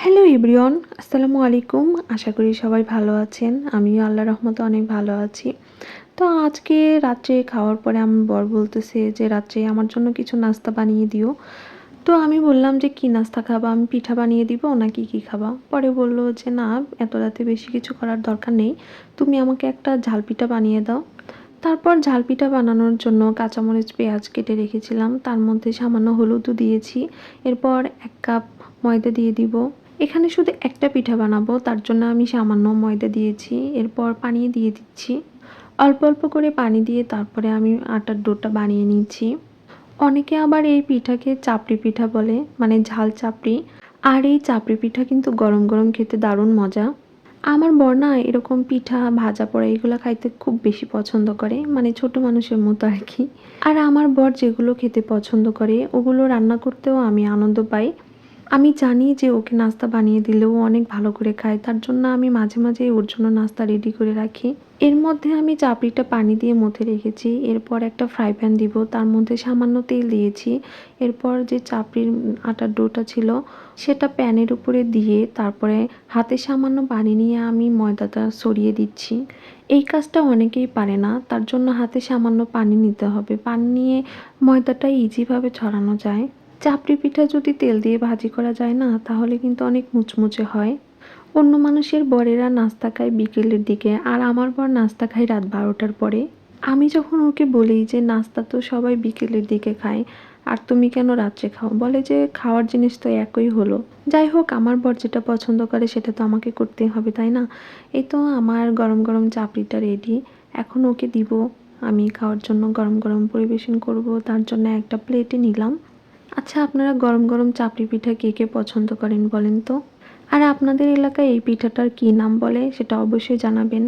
Hello everyone, আসসালামু আলাইকুম। আশা করি সবাই ভালো আছেন। আমিও আল্লাহর রহমতে অনেক ভালো আছি। তো আজকে রাত্রে খাওয়ার পরে আমার বর বলতেছে যে রাত্রে আমার জন্য কিছু নাস্তা বানিয়ে দিও। তো আমি বললাম যে কি নাস্তা খাবা, আমি পিঠা বানিয়ে দিব নাকি কি খাবা। পরে বলল যে না, এত রাতে বেশি কিছু করার দরকার নেই, তুমি আমাকে একটা ঝাল পিঠা বানিয়ে দাও। তারপর ঝাল পিঠা বানানোর জন্য কাঁচামরিচ পেঁয়াজ কেটে রেখেছিলাম, তার মধ্যে সামান্য হলুদও দিয়েছি। এরপর 1 কাপ ময়দা দিয়ে দিব। এখানে শুধু একটা পিঠা বানাবো, তার জন্য আমি সামান্য ময়দা দিয়েছি। এরপর পানি দিয়ে দিচ্ছি, অল্প অল্প করে পানি দিয়ে তারপরে আমি আটার ডোটা বানিয়ে নিচ্ছি। অনেকে আবার এই পিঠাকে চাপড়ি পিঠা বলে, মানে ঝাল চাপড়ি। আর এই চাপড়ি পিঠা কিন্তু গরম গরম খেতে দারুণ মজা। আমার বর না এরকম পিঠা ভাজা পোড়া এগুলো খাইতে খুব বেশি পছন্দ করে, মানে ছোট মানুষের মতো আর কি। আর আমার বর যেগুলো খেতে পছন্দ করে ওগুলো রান্না করতেও আমি আনন্দ পাই। আমি জানি যে ওকে নাস্তা বানিয়ে দিলেও অনেক ভালো করে খায়, তার জন্য আমি মাঝে মাঝে ওর জন্য নাস্তা রেডি করে রাখি। এর মধ্যে আমি চাপড়িটা পানি দিয়ে মথে রেখেছি। এরপর একটা ফ্রাই প্যান দিব, তার মধ্যে সামান্য তেল দিয়েছি। এরপর যে চাপড়ির আটার ডোটা ছিল সেটা প্যানের উপরে দিয়ে তারপরে হাতে সামান্য পানি নিয়ে আমি ময়দাটা ছড়িয়ে দিচ্ছি। এই কাজটা অনেকেই পারে না, তার জন্য হাতে সামান্য পানি নিতে হবে। পানি নিয়ে ময়দাটা ইজিভাবে ছড়ানো যায়। চাপড়ি পিঠা যদি তেল দিয়ে ভাজি করা যায় না, তাহলে কিন্তু অনেক মুচমুচে হয়। অন্য মানুষের বরেরা নাস্তা খায় বিকেলের দিকে, আর আমার বর নাস্তা খায় রাত 12টার পরে। আমি যখন ওকে বলি যে নাস্তা তো সবাই বিকেলের দিকে খায়, আর তুমি কেন রাত্রে খাও, বলে যে খাওয়ার জিনিস তো একই হলো। যাই হোক, আমার বর যেটা পছন্দ করে সেটা তো আমাকে করতেই হবে, তাই না? এই তো আমার গরম গরম চাপড়িটা রেডি। এখন ওকে দিব, আমি খাওয়ার জন্য গরম গরম পরিবেশন করব, তার জন্য একটা প্লেটে নিলাম। আচ্ছা, আপনারা গরম গরম চাপড়ি পিঠা কে কে পছন্দ করেন বলেন তো? আর আপনাদের এলাকায় এই পিঠাটার কী নাম বলে সেটা অবশ্যই জানাবেন।